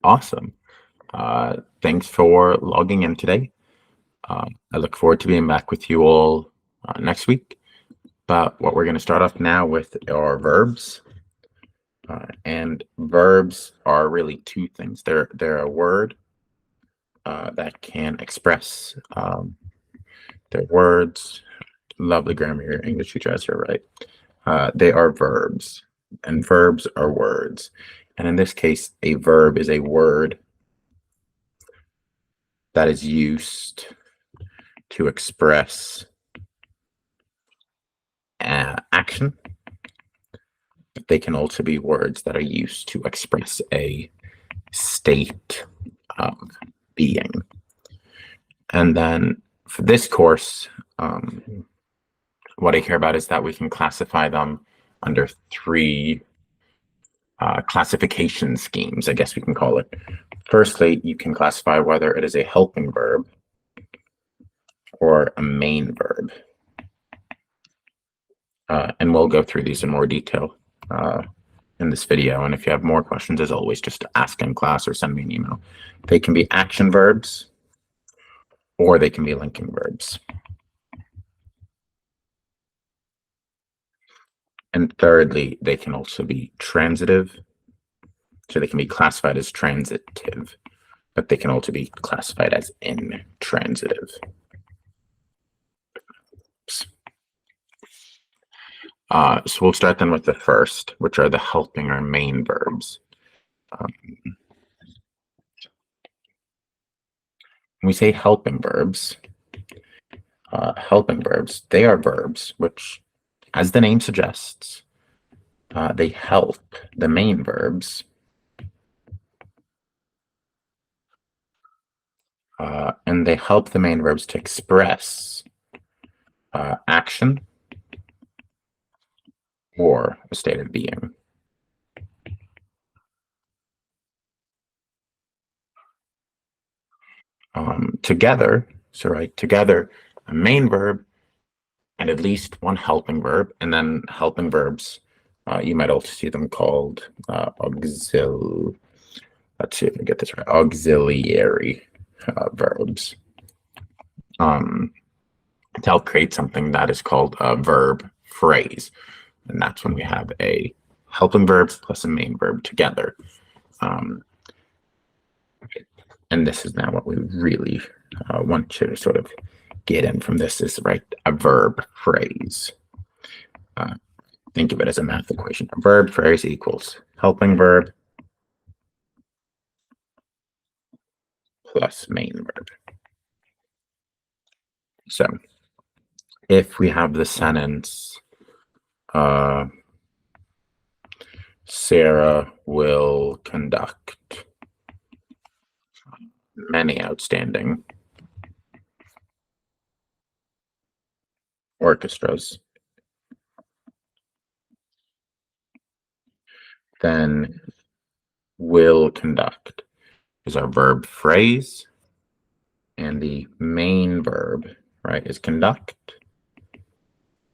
Awesome. Thanks for logging in today. I look forward to being back with you all next week. But what we're going to start off now with are verbs. And verbs are really two things. They're a word that can express their words. Lovely grammar, your English teacher has her right. They are verbs, and verbs are words. And in this case, a verb is a word that is used to express action. They can also be words that are used to express a state of being. And then for this course, what I care about is that we can classify them under three classification schemes, I guess we can call it. Firstly, you can classify whether it is a helping verb or a main verb. And we'll go through these in more detail in this video. And if you have more questions, as always, just ask in class or send me an email. They can be action verbs or they can be linking verbs. And thirdly, they can also be transitive. So they can be classified as transitive, but they can also be classified as intransitive. So we'll start then with the first, which are the helping or main verbs. When we say helping verbs, they are verbs which, as the name suggests, they help the main verbs and they help the main verbs to express action or a state of being. Together, together, a main verb and at least one helping verb, and then helping verbs, you might also see them called let's see if I get this right, auxiliary verbs. To help create something that is called a verb phrase. And that's when we have a helping verb plus a main verb together. And this is now what we really want to sort of get in from this is, right, a verb phrase. Think of it as a math equation. A verb phrase equals helping verb plus main verb. So if we have the sentence, Sarah will conduct many outstanding orchestras, then will conduct is our verb phrase, and the main verb, right, is conduct,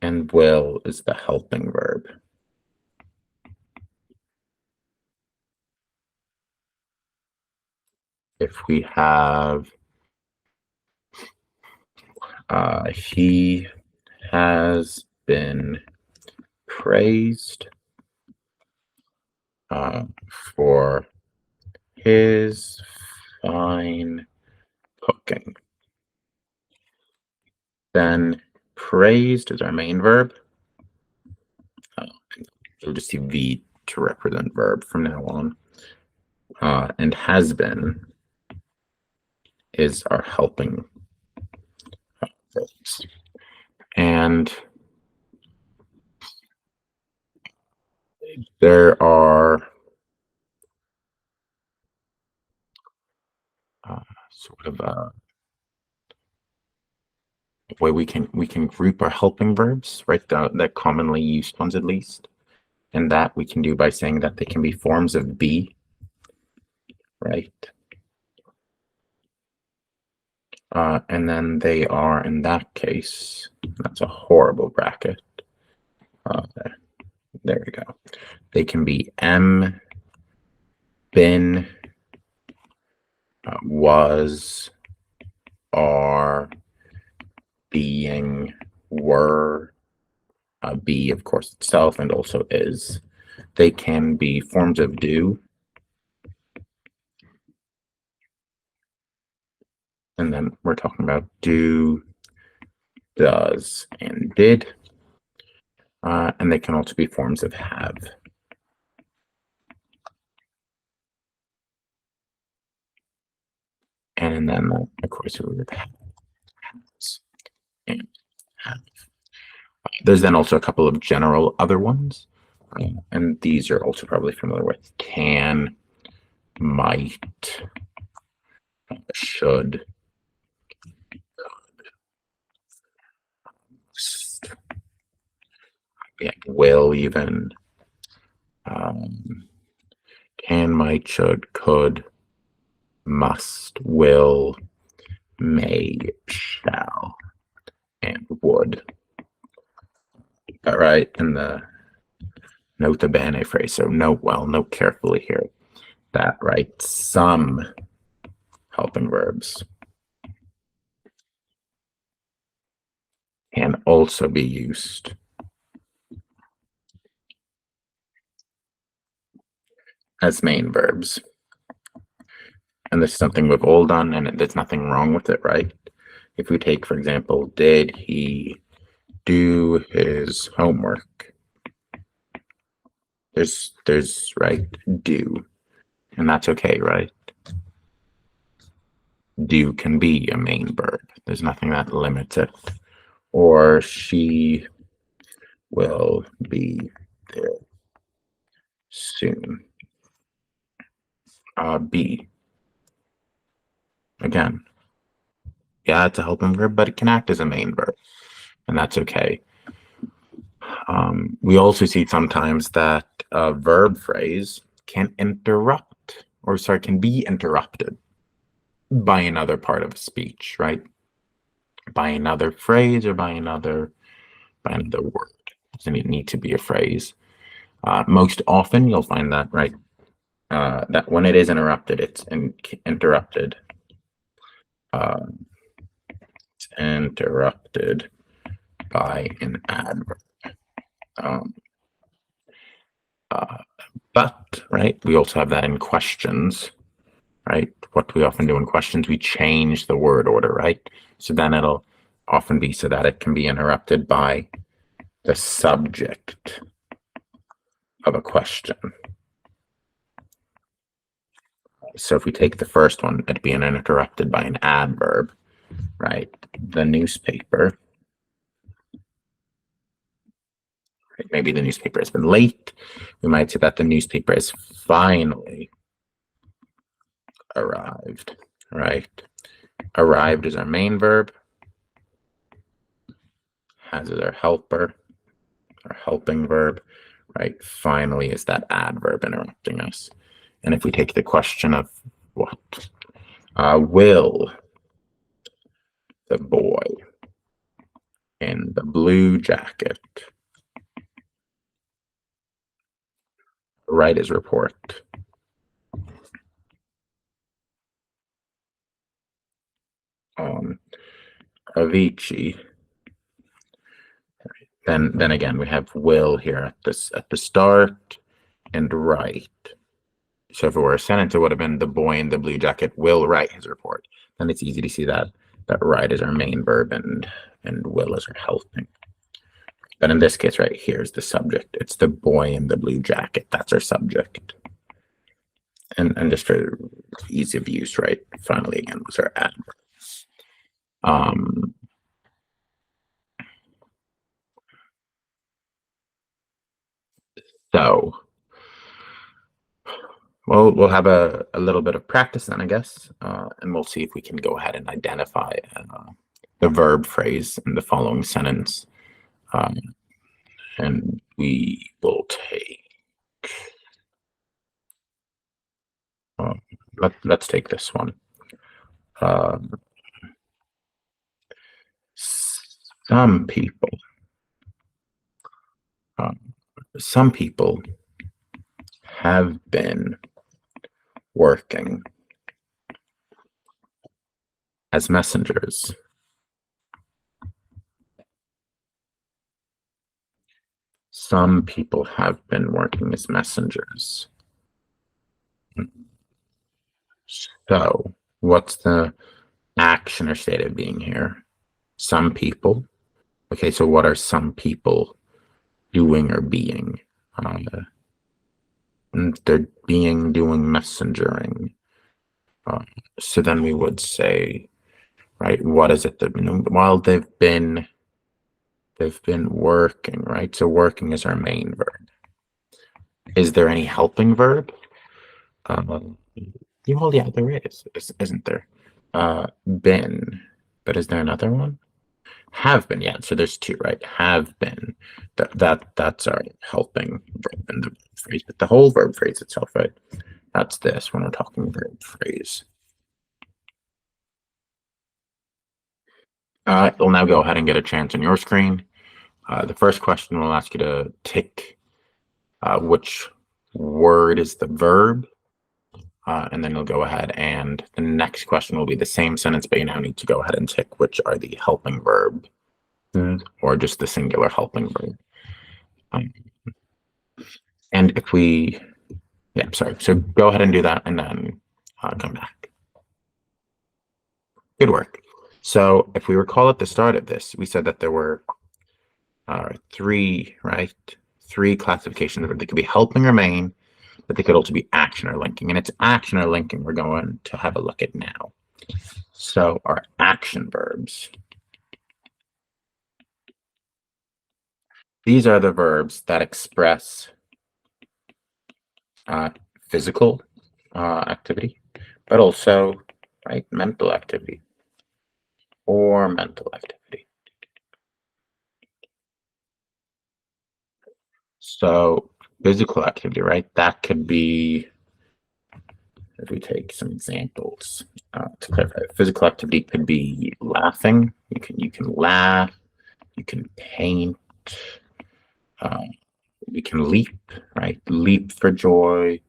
and will is the helping verb. If we have he has been praised for his fine cooking, then praised is our main verb. We'll just see V to represent verb from now on. And has been is our helping verbs. And there are sort of a way we can group our helping verbs, right? The commonly used ones at least. And that we can do by saying that they can be forms of be, right? And then they are, in that case, that's a horrible bracket. There we go. They can be been, was, are, being, were, be, of course, itself, and also is. They can be forms of do. And then we're talking about do, does, and did. And they can also be forms of have. And then, of course, we would have and have. There's then also a couple of general other ones. And these you're also probably familiar with. Can, might, should, yeah, will even. Can, might, should, could, must, will, may, shall, and would. All right, and the nota bene phrase. So note carefully here that, right, some helping verbs can also be used as main verbs. And this is something we've all done, and there's nothing wrong with it, right? If we take, for example, did he do his homework? There's right, do, and that's okay, right? Do can be a main verb. There's nothing that limits it. Or she will be there soon. Be. Again, yeah, it's a helping verb, but it can act as a main verb, and that's okay. We also see sometimes that a verb phrase can interrupt, or sorry, can be interrupted by another part of a speech, right? By another phrase or by another word. Doesn't it need to be a phrase? Most often you'll find that, right, that when it is interrupted, it's interrupted. It's interrupted by an adverb. But, right, we also have that in questions, right? What we often do in questions, we change the word order, right? So then it'll often be so that it can be interrupted by the subject of a question. So if we take the first one, it'd be interrupted by an adverb, right? The newspaper. Maybe the newspaper has been late. We might say that the newspaper has finally arrived, right? Arrived is our main verb. Has is our helper, our helping verb, right? Finally is that adverb interrupting us. And if we take the question of what? Will the boy in the blue jacket write his report? Avicii. Then again, we have will here at the start and write. So if it were a sentence, it would have been the boy in the blue jacket will write his report. Then it's easy to see that write is our main verb and will is our helping. But in this case, right, here's the subject. It's the boy in the blue jacket. That's our subject. And just for ease of use, right? Finally, again, was our adverb. So, well, we'll have a little bit of practice then, I guess, and we'll see if we can go ahead and identify the verb phrase in the following sentence. And we will take, let's take this one. Some people have been working as messengers. Some people have been working as messengers. So, what's the action or state of being here? Some people. Okay, so what are some people doing or being? They're doing messengering. Uh, so then we would say, right, what is it that while they've been working, right? So working is our main verb. Is there any helping verb? Well, yeah, there is, isn't there? Been, but is there another one? Have been, yeah. So there's two, right? Have been. That's our helping verb in the phrase, but the whole verb phrase itself, right? That's this when we're talking verb phrase. You'll now go ahead and get a chance on your screen. The first question will ask you to tick which word is the verb, and then you'll go ahead and the next question will be the same sentence, but you now need to go ahead and tick which are the helping verb or just the singular helping verb. And if we, yeah, sorry. So go ahead and do that and then come back. Good work. So if we recall at the start of this, we said that there were three, right? Three classifications. They could be helping or main, but they could also be action or linking. And it's action or linking we're going to have a look at now. So our action verbs. These are the verbs that express physical activity, but also, right, mental activity or mental activity. So physical activity, right? That could be, if we take some examples to clarify, physical activity could be laughing. You can laugh. You can paint. You can leap, right? Leap for joy.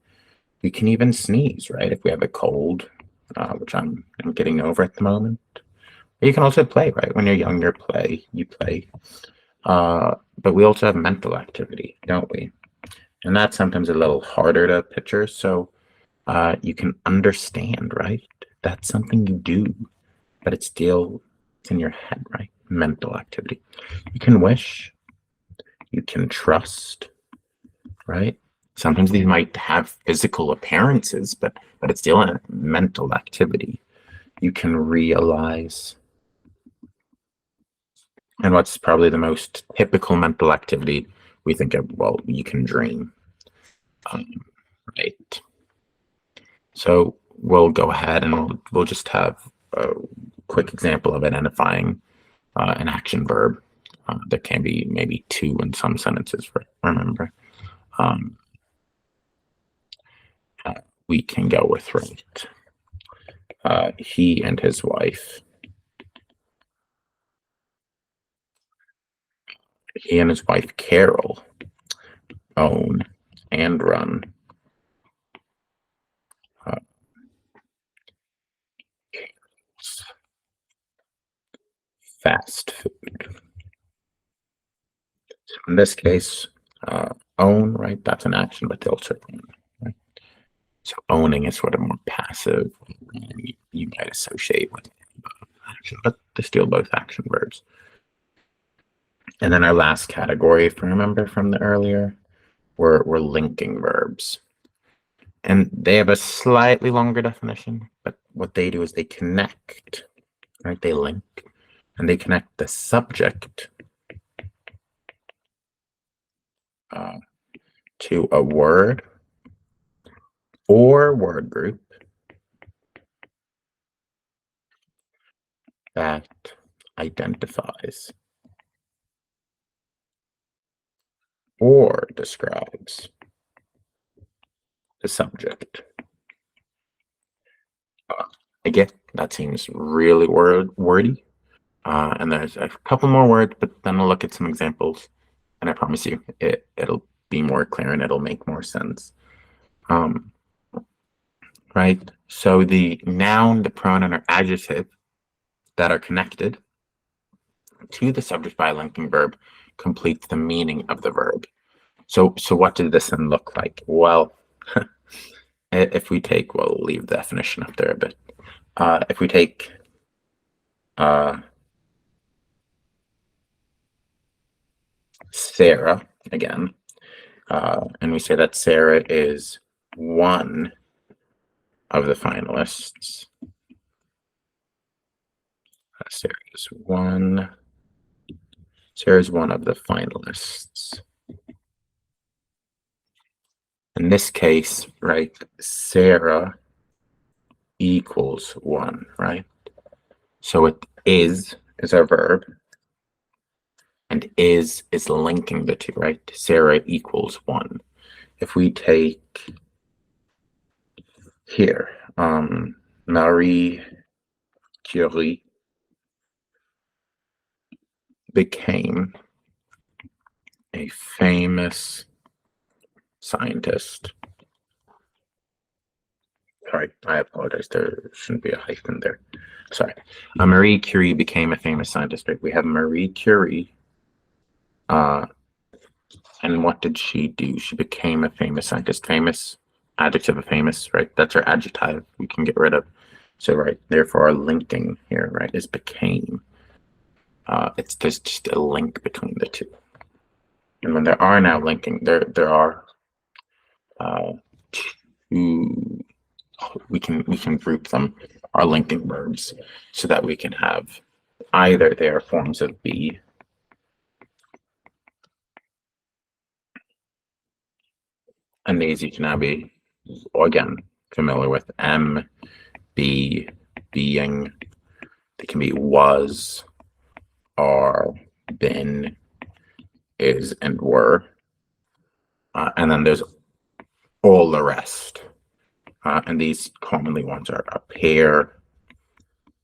You can even sneeze, right? If we have a cold, which I'm getting over at the moment. You can also play, right? When you're younger, you play. But we also have mental activity, don't we? And that's sometimes a little harder to picture. So you can understand, right? That's something you do, but it's in your head, right? Mental activity. You can wish. You can trust, right? Sometimes these might have physical appearances, but it's still a mental activity. You can realize. And what's probably the most typical mental activity we think of? Well, you can dream, right? So we'll go ahead and we'll just have a quick example of identifying an action verb. There can be maybe two in some sentences, remember. We can go with, right? He and his wife. He and his wife, Carol, own and run fast food. In this case, own, right? That's an action, but they also own, right? So owning is sort of more passive. You might associate with action, but they're still both action verbs. And then our last category, if you remember from the earlier, were linking verbs. And they have a slightly longer definition, but what they do is they connect, right? They link, and they connect the subject to a word or word group that identifies or describes the subject. Again, that seems really wordy. And there's a couple more words, but then we'll look at some examples. And I promise you, it'll be more clear and it'll make more sense. Right? So the noun, the pronoun, or adjective that are connected to the subject by a linking verb completes the meaning of the verb. So what does this then look like? Well, if we take, we'll leave the definition up there a bit. If we take Sarah again, and we say that Sarah is one of the finalists. Sarah's one of the finalists. In this case, right, Sarah equals one, right? So it is our verb, and is linking the two, right? Sarah equals one. If we take here, Marie Curie became a famous scientist. Sorry, I apologize. There shouldn't be a hyphen there. Sorry. Marie Curie became a famous scientist. Right? We have Marie Curie. And what did she do? She became a famous scientist. Famous, adjective of famous, right? That's our adjective we can get rid of. So, right, therefore our linking here, right, is became. There's just a link between the two. And when there are now linking, there are two, we can group them, our linking verbs, so that we can have either they are forms of be, and these you can now be, again, familiar with am, be, being. They can be was, are, been, is, and were. And then there's all the rest. And these commonly ones are appear,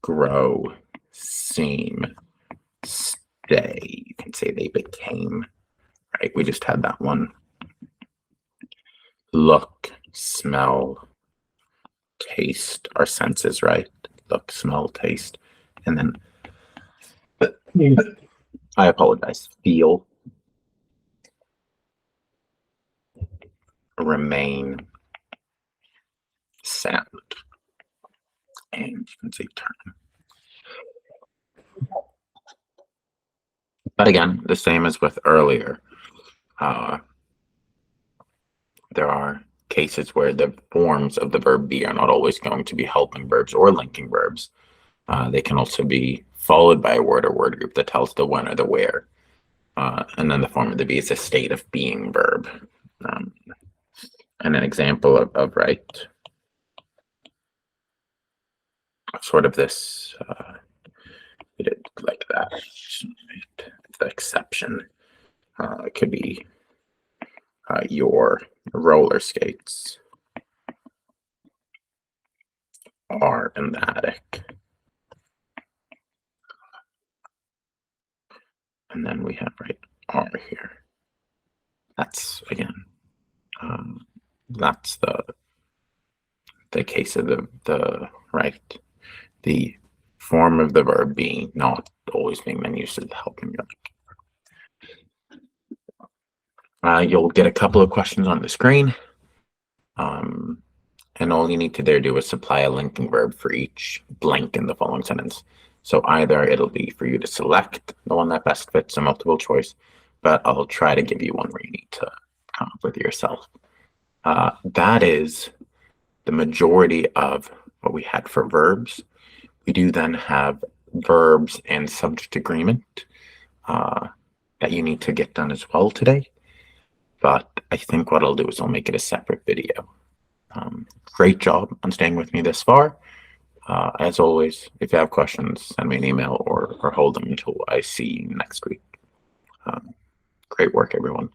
grow, seem, stay. You can say they became, right? We just had that one. Look, smell, taste, our senses, right? Look, smell, taste. And then, I apologize, feel, remain, sound, and you can say turn. But again, the same as with earlier. There are cases where the forms of the verb be are not always going to be helping verbs or linking verbs. They can also be followed by a word or word group that tells the when or the where. And then the form of the be is a state of being verb. And an example of right, sort of this, like that, right? The exception. It could be your roller skates are in the attic. And then we have, right, are here. That's, again, that's the case of the right, the form of the verb being not always being then used as the helping verb. You'll get a couple of questions on the screen. And all you need to do is supply a linking verb for each blank in the following sentence. So either it'll be for you to select the one that best fits a multiple choice, but I'll try to give you one where you need to come up with yourself. That is the majority of what we had for verbs. We do then have verbs and subject agreement that you need to get done as well today. But I think what I'll do is I'll make it a separate video. Great job on staying with me this far. As always, if you have questions, send me an email or hold them until I see you next week. Great work, everyone.